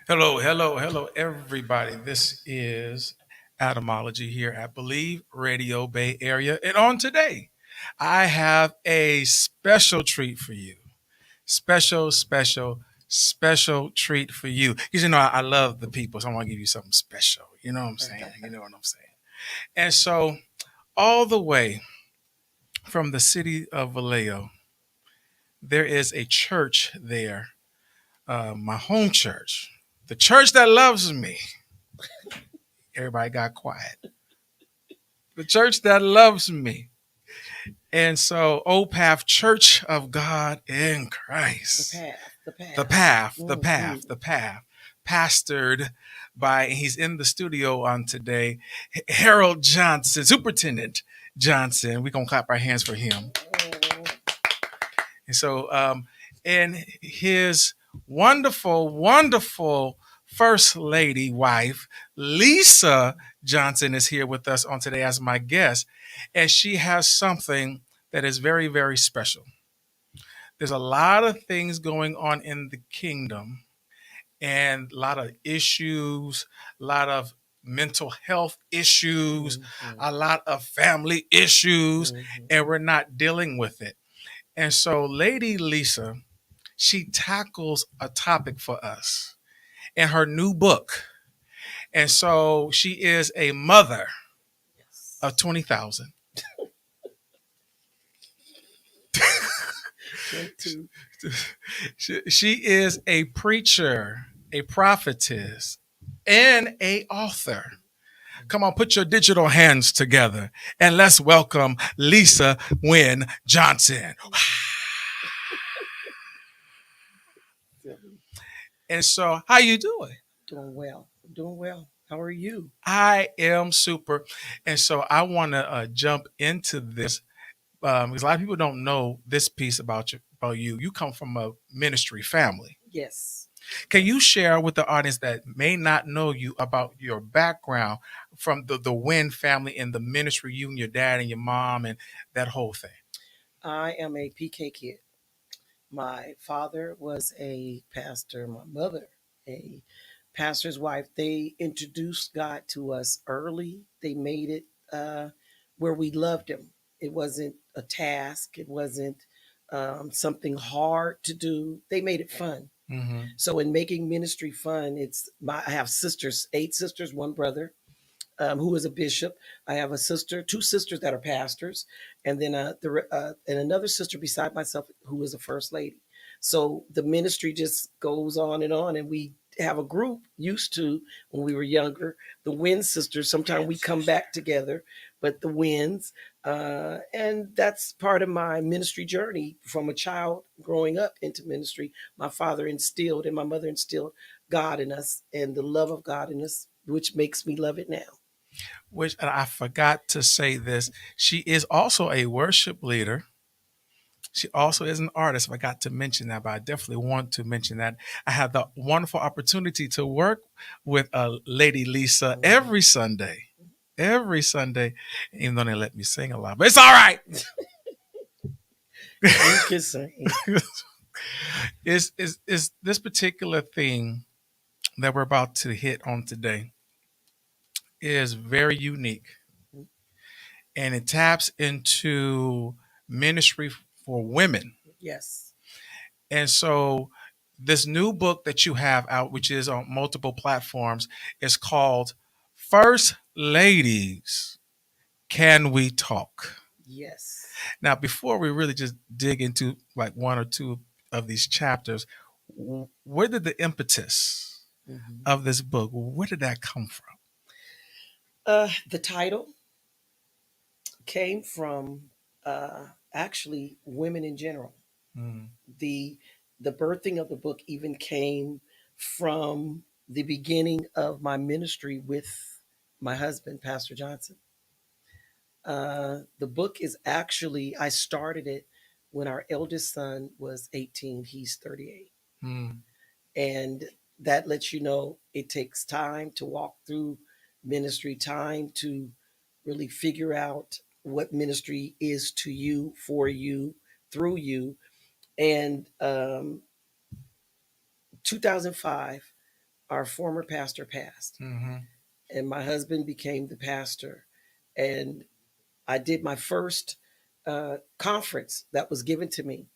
Hello, hello, hello, everybody. This is Adamology here at Believe Radio Bay Area. And on today, I have a special treat for you. Special, special, special treat for you. Because I love the people, so I want to give you something special. You know what I'm saying? You know what I'm saying? And so, all the way from the city of Vallejo, there is a church there, my home church, the church that loves me. Everybody got quiet. The church that loves me. And so, Old Path Church of God in The Christ. path, the The path. path, the Mm-hmm. path, the path. Pastored by, he's in the studio on today, Harold Johnson, Superintendent Johnson. We're going to clap our hands for him. And so, and his wonderful, wonderful First Lady wife, Leisa Johnson, is here with us on today as my guest. And she has something that is very, very special. There's a lot of things going on in the kingdom and a lot of issues, a lot of mental health issues, Mm-hmm. a lot of family issues, Mm-hmm. and we're not dealing with it. And so, Lady Leisa, she tackles a topic for us in her new book. And so she is a mother of Yes. 20,000. 22. She is a preacher, a prophetess, and a author. Come on, put your digital hands together and let's welcome Leisa Wynn-Johnson. And so, how you doing? Doing well. Doing well. How are you? I am super. And so I want to jump into this because a lot of people don't know this piece about you. About you, you come from a ministry family. Yes. Can you Yes. share with the audience that may not know you about your background from the Wynn family and the ministry, you and your dad and your mom and that whole thing? I am a PK kid. My father was a pastor, my mother, a pastor's wife. They introduced God to us early. They made it where we loved Him. It wasn't a task, it wasn't something hard to do. They made it fun. Mm-hmm. So in making ministry fun, I have sisters, 8 sisters, one brother, who is a bishop. I have a sister, 2 sisters that are pastors, and then and another sister beside myself who is a first lady. So the ministry just goes on, and we have a group used to when we were younger, the Wynn sisters. Sometimes we come back together, but the Wynns, and that's part of my ministry journey from a child growing up into ministry. My father instilled and my mother instilled God in us and the love of God in us, which makes me love it now. Which and I forgot to say this. She is also a worship leader. She also is an artist. I forgot to mention that, but I definitely want to mention that. I had the wonderful opportunity to work with Lady Leisa Mhm. every Sunday. Every Sunday, even though they let me sing a lot, but it's all right. You can sing. Is this particular thing that we're about to hit on today is very unique, and it taps into ministry for women. Yes. And so this new book that you have out, which is on multiple platforms, is called First Ladies, Can We Talk? Yes. Now, before we really just dig into like one or two of these chapters, where did the impetus Mhm. of this book, where did that come from? The title came from actually women in general. Mm, The the birthing of the book even came from the beginning of my ministry with my husband, Pastor Johnson. The book is actually I started it when our eldest son was 18. He's 38. mm, And that lets you know it takes time to walk through ministry, time to really figure out what ministry is to you, for you, through you. And 2005, our former pastor passed, Mm-hmm. and my husband became the pastor. And I did my first conference that was given to me,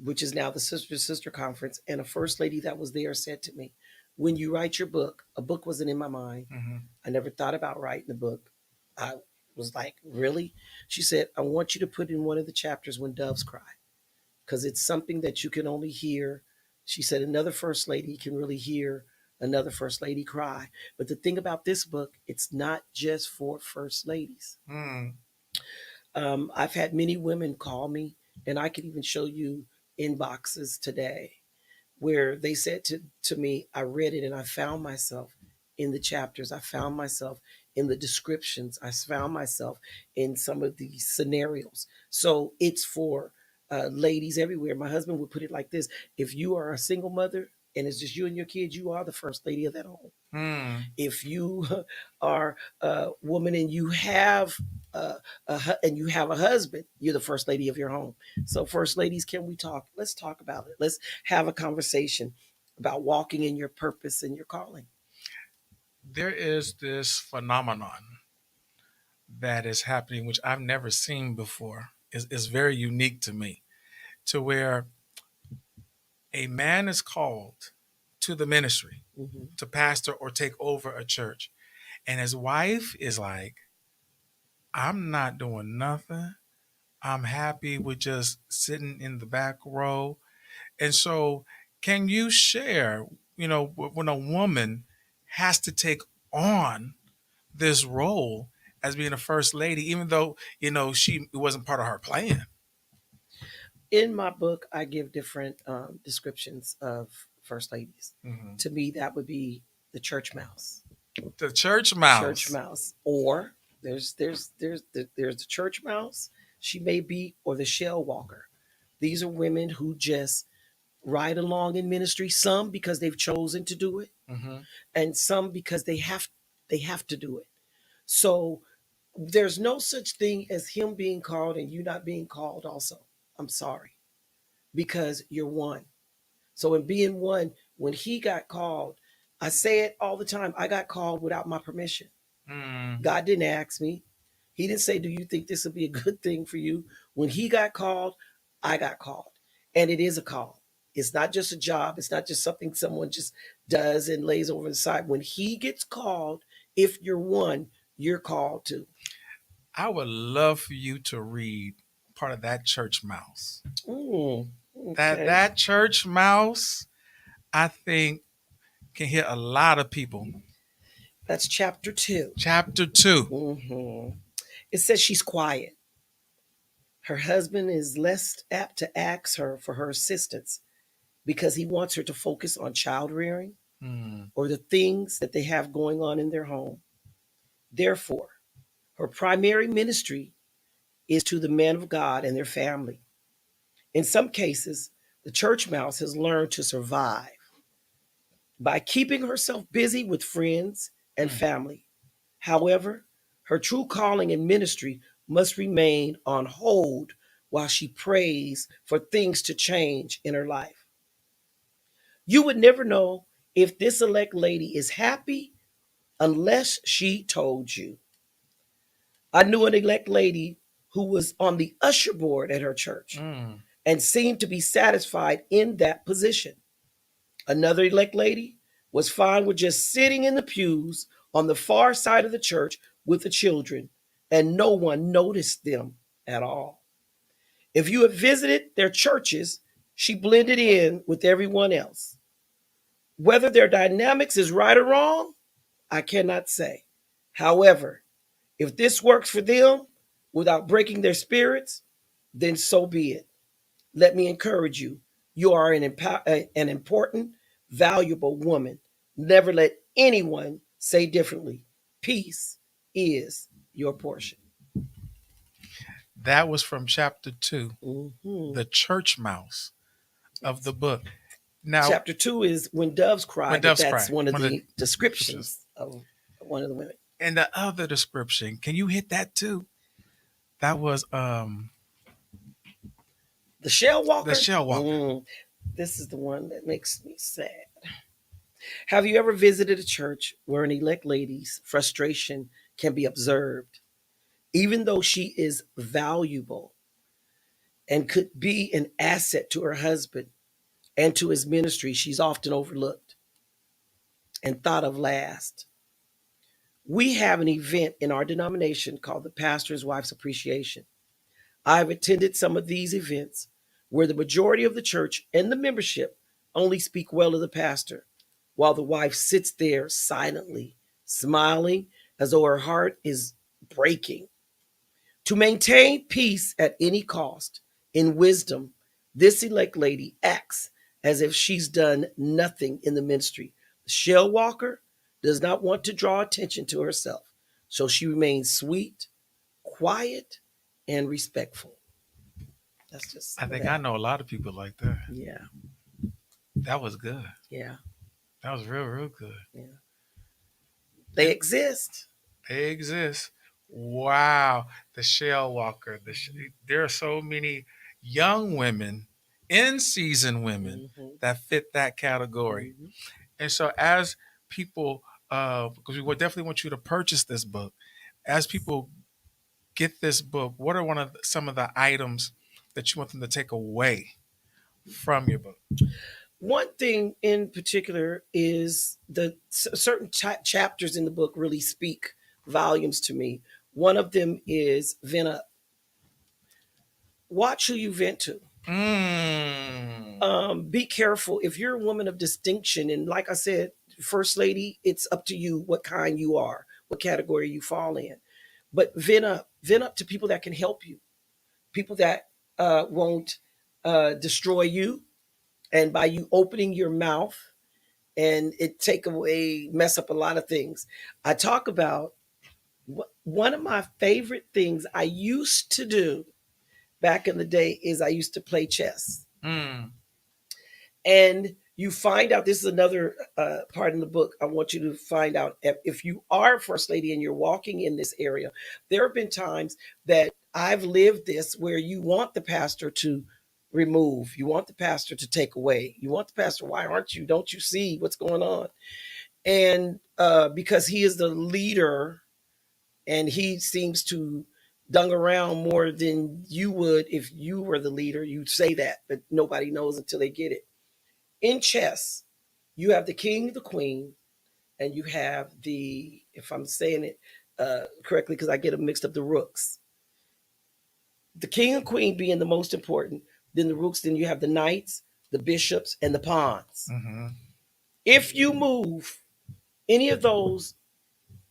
which is now the Sister to Sister Conference. And a first lady that was there said to me, "When you write your book," a book wasn't in my mind. Mm-hmm. I never thought about writing a book. I was like, "Really?" She said, "I want you to put in one of the chapters when doves cry, because it's something that you can only hear." She said, "Another first lady can really hear another first lady cry." But the thing about this book, it's not just for first ladies. Mm. I've had many women call me, and I could even show you inboxes today where they said to me, "I read it and I found myself in the chapters. I found myself in the descriptions. I found myself in some of the scenarios." So it's for ladies everywhere. My husband would put it like this: if you are a single mother and it's just you and your kids, you are the first lady of that home. Mm. If you are a woman and you have and you have a husband, you're the first lady of your home. So, first ladies, can we talk? Let's talk about it. Let's have a conversation about walking in your purpose and your calling. There is this phenomenon that is happening, which I've never seen before. Is very unique to me, to where a man is called to the ministry Mm-hmm. to pastor or take over a church, and his wife is like, "I'm not doing nothing. I'm happy with just sitting in the back row." And so, can you share, when a woman has to take on this role as being a first lady, even though, it wasn't part of her plan? In my book, I give different descriptions of first ladies. Hmm. To me, that would be the church mouse. The church Church mouse. mouse, or there's the church mouse. She may be, or the shell walker. These are women who just ride along in ministry, some because they've chosen to do it, Hmm. and some because they have to do it. So there's no such thing as him being called and you not being called also. I'm sorry, because you're one. So in being one, when he got called, I say it all the time, I got called without my permission. Mm. God didn't ask me. He didn't say, "Do you think this would be a good thing for you?" When he got called, I got called. And it is a call. It's not just a job. It's not just something someone just does and lays over the side. When he gets called, if you're one, you're called too. I would love for you to read part of that church mouse. Mm, That okay. that church mouse, I think, can hit a lot of people. That's chapter 2. Chapter 2. Mhm. It says she's quiet. Her husband is less apt to ask her for her assistance because he wants her to focus on child rearing Mm. or the things that they have going on in their home. Therefore, her primary ministry is to the men of God and their family. In some cases, the church mouse has learned to survive by keeping herself busy with friends and Mm. family. However, her true calling and ministry must remain on hold while she prays for things to change in her life. You would never know if this elect lady is happy unless she told you. I knew an elect lady who was on the usher board at her church Mm. and seemed to be satisfied in that position. Another elect lady was fine with just sitting in the pews on the far side of the church with the children, and no one noticed them at all. If you have visited their churches, she blended in with everyone else. Whether their dynamics is right or wrong, I cannot say. However, if this works for them without breaking their spirits, then so be it. Let me encourage you. You are an important, valuable woman. Never let anyone say differently. Peace is your portion. That was from chapter 2, Mhm. the church mouse of the Yes. book. Now, Chapter 2 is when doves cry, when but doves that's cry, one of one of the the descriptions. descriptions of one of the women. And the other description, can you hit that too? That was The shell the walker. shell walker. This is the one that makes me sad. Have you ever visited a church where an elect lady's frustration can be observed, even though she is valuable and could be an asset to her husband and to his ministry? She's often overlooked and thought of last. We have an event in our denomination called the Pastor's Wife's Appreciation. I've attended some of these events where the majority of the church and the membership only speak well of the pastor, while the wife sits there silently, smiling as though her heart is breaking. To maintain peace at any cost, in wisdom, this elect lady acts as if she's done nothing in the ministry. The shell walker does not want to draw attention to herself, so she remains sweet, quiet, and respectful. That's just I some of think I that. know a lot of people like that. Yeah, That was good. yeah, That was real, real good. yeah. They And exist. they exist. Wow. The shell walker. There are so many young women, in season women, Mm-hmm, that fit that category. mm-hmm. And so, as people, because we would definitely want you to purchase this book, as people get this book, what are some of the items that you want them to take away from your book? One thing in particular is the certain chapters in the book really speak volumes to me. One of them is vent up. Watch who you vent to. Mm. Be careful if you're a woman of distinction, and like I said, first lady, it's up to you what kind you are, what category you fall in. But vent up to people that can help you, people that won't destroy you, and by you opening your mouth and it take away mess up a lot of things. I talk about one of my favorite things I used to do back in the day is I used to play chess. Mm. And you find out, this is another part in the book. I want you to find out if you are a first lady and you're walking in this area. There have been times that I've lived this where you want the pastor to remove, you want the pastor to take away, you want the pastor, why aren't you? Don't you see what's going on? And because he is the leader and he seems to dung around more than you would if you were the leader, you'd say that, but nobody knows until they get it. In chess, you have the king, the queen, and you have the, if I'm saying it correctly, because I get them mixed up, the rooks. The king and queen being the most important, then the rooks, then you have the knights, the bishops, and the pawns. Mm-hmm. If you move any of those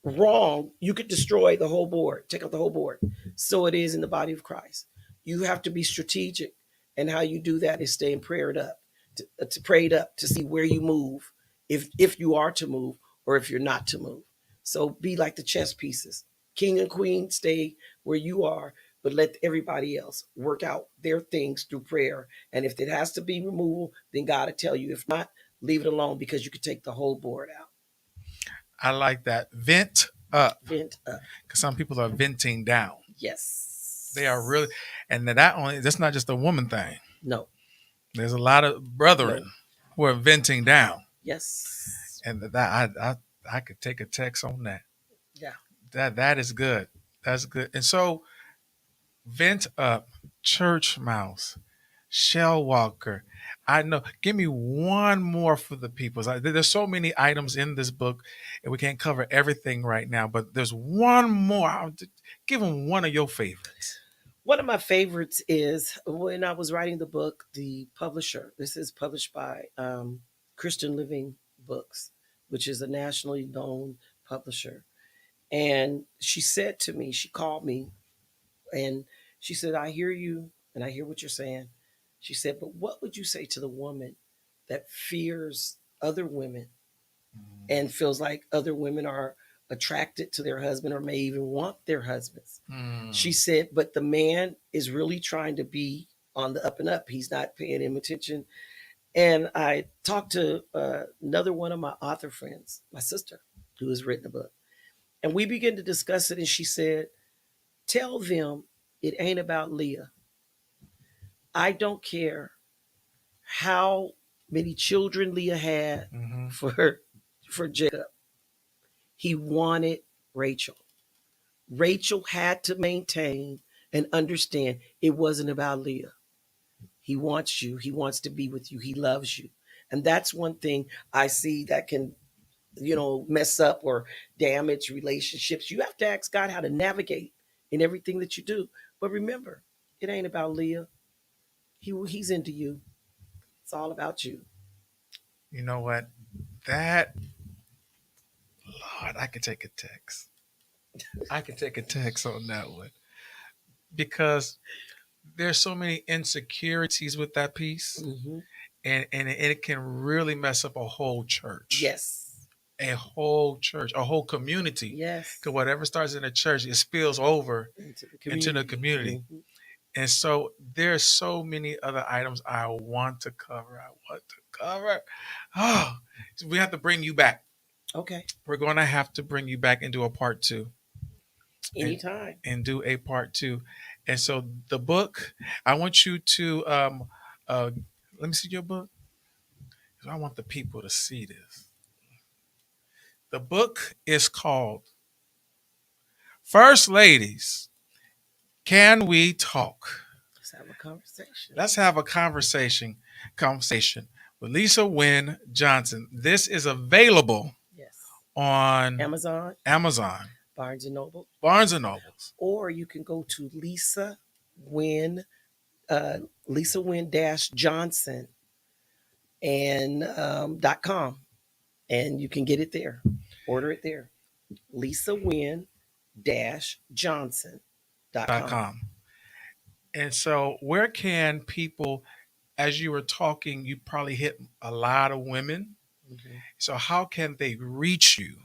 wrong, you could destroy the whole board, take out the whole board. So it is in the body of Christ. You have to be strategic, and how you do that is staying prayed up, to prayed up to see where you move, if you are to move or if you're not to move. So be like the chess pieces. King and queen, stay where you are, but let everybody else work out their things through prayer. And if it has to be removal, then God will tell you. If not, leave it alone because you could take the whole board out. I like that. Vent up. Vent up. Because some people are venting down. Yes. They are really, and that's not just a woman thing. No. There's a lot of No. brethren who are venting down. Yes. And I could take a text on that. Yeah. That is good. That's good. And so, vent up, church mouse, shell walker. I know. Give me one more for the people. There's so many items in this book, and we can't cover everything right now. But there's one more. Give them one of your favorites. One of my favorites is when I was writing the book, the publisher, this is published by Christian Living Books, which is a nationally known publisher. And she said to me, she called me and she said, I hear you and I hear what you're saying. She said, but what would you say to the woman that fears other women and feels like other women are attracted to their husband or may even want their husbands? She Mm. said, but the man is really trying to be on the up and up. He's not paying him attention. And I talked to another one of my author friends, my sister, who has written a book. And we began to discuss it. And she said, tell them it ain't about Leah. I don't care how many children Leah had Hmm. for Jacob. He wanted Rachel. Rachel had to maintain and understand it wasn't about Leah. He wants you. He wants to be with you. He loves you. And that's one thing I see that can, mess up or damage relationships. You have to ask God how to navigate in everything that you do. But remember, it ain't about Leah. He's into you. It's all about you. You know what? That, Lord, I could take a text. I could take a text on that one because there's so many insecurities with that piece, Hmm. and it can really mess up a whole church, Yes. a whole community. Yes. Because whatever starts in a church, it spills over Into the into the community. community. Hmm. And so there's so many other items I want to cover. I want to cover. Oh, so we have to bring you back. Okay. We're going to have to bring you back and do a part two, and Anytime. do a part two. And so the book, I want you to uh, let me see your book. I want the people to see this. The book is called First Ladies, Can We Talk? Let's have a conversation. Let's have a conversation with Lisa Wynn-Johnson. This is available Yes. on Amazon, Amazon, Barnes and Noble, Barnes and Nobles. or you can go to Wynn, uh, Lisa Wynn dash Johnson and .com, and you can get it there. Order it there. Lisa Wynn dash Johnson Dot .com. com. And so, where can people, as you were talking, you probably hit a lot of women. Mm-hmm. So, how can they reach you?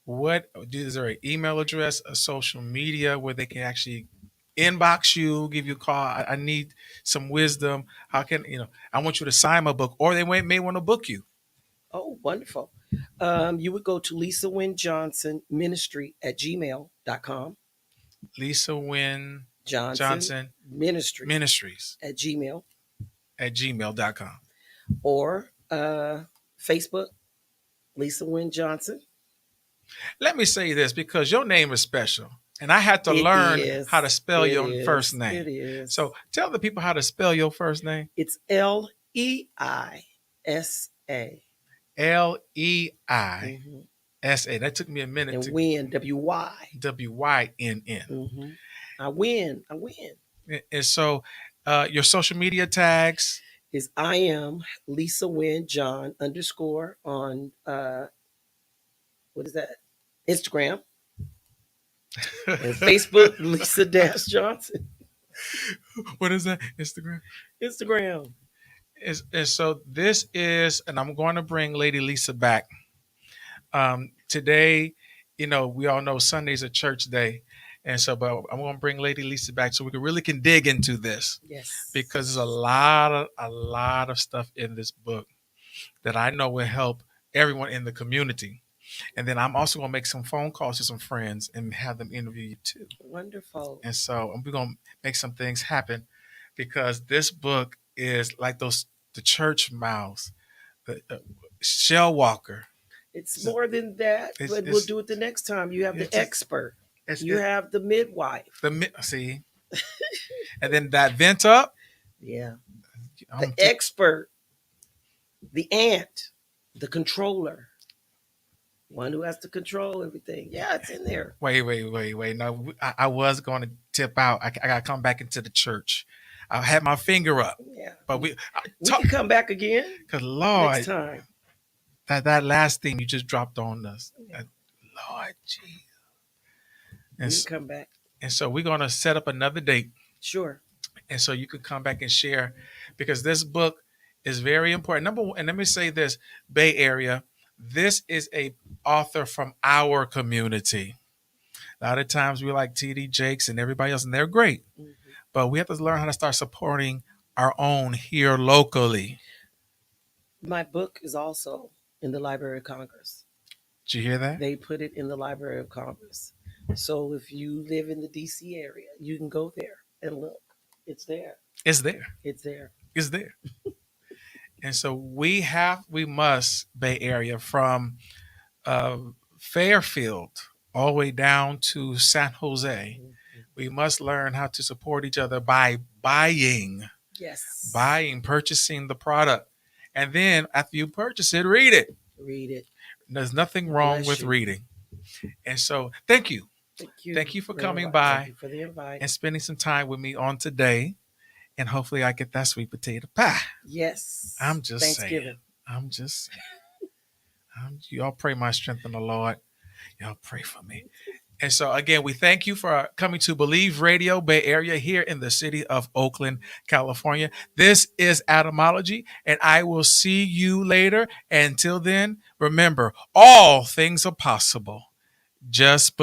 What is there an email address, a social media where they can actually inbox you, give you a call? I need some wisdom. How can I want you to sign my book, or they may want to book you. Oh, wonderful. You would go to Lisa Wynn Johnson Ministry at gmail.com. Lisa Wynn Johnson Johnson Ministry Ministries at Gmail, at gmail.com. or Facebook, Lisa Wynn Johnson. Let me say this because your name is special, and I had to It learn how to is. spell It your first is. name. It is. So tell the people how to spell your first name. It's Leisa. Leisa. Mm-hmm. That took me a minute And to win, WY. Wynn. Mm-hmm. I win. I win. And so your social media tags. Is I am Lisa Wynn John underscore on what is that? Instagram and Facebook, Lisa Dash Johnson. What is that? Instagram. Instagram. And so this is, and I'm going to bring Lady Lisa back. Today, we all know Sunday's a church day. And so, but I'm going to bring Lady Lisa back so we can dig into this Yes. because there's a lot of stuff in this book that I know will help everyone in the community. And then I'm also going to make some phone calls to some friends and have them interview you too. Wonderful. And so we're going to make some things happen because this book is like the church mouse, the Shell Walker. It's more than that, It's, but we'll it's, do it the next time. You have the it's, expert. it's, You it, have the midwife. see, and then that vent up. Yeah. I'm The expert, the aunt, the controller, one who has to control everything. Yeah, it's in there. wait. No, I was going to tip out. I got to come back into the church. I had my finger up, Yeah. but We can come back again because next Lord, time. that last thing you just dropped on us, Yeah. Lord, gee. We And, can come back. and so we're going to set up another date, Sure. and so you could come back and share because this book is very important. Number one, and let me say this, Bay Area, this is a author from our community. A lot of times we like TD Jakes and everybody else, and they're great, Mm-hmm. but we have to learn how to start supporting our own here locally. My book is also in the Library of Congress. Did you hear that? They put it in the Library of Congress. So if you live in the DC area, you can go there and look. It's there. It's there. It's there. It's there. And so we must, Bay Area, from uh, Fairfield all the way down to San Jose, Mhm. we must learn how to support each other by Yes. purchasing the product. And then after you purchase it, read it. Read it. There's nothing wrong Bless with you. reading. And so thank you. Thank you Thank you for for the coming invite. Thank by you for the invite. and spending some time with me on today. And hopefully I get that sweet potato pie. Yes. I'm just saying. Thanksgiving. I'm just saying. Y'all pray my strength in the Lord. Y'all pray for me. And so, again, we thank you for coming to Believe Radio Bay Area here in the city of Oakland, California. This is Adamology, and I will see you later. Until then, remember, all things are possible. Just believe.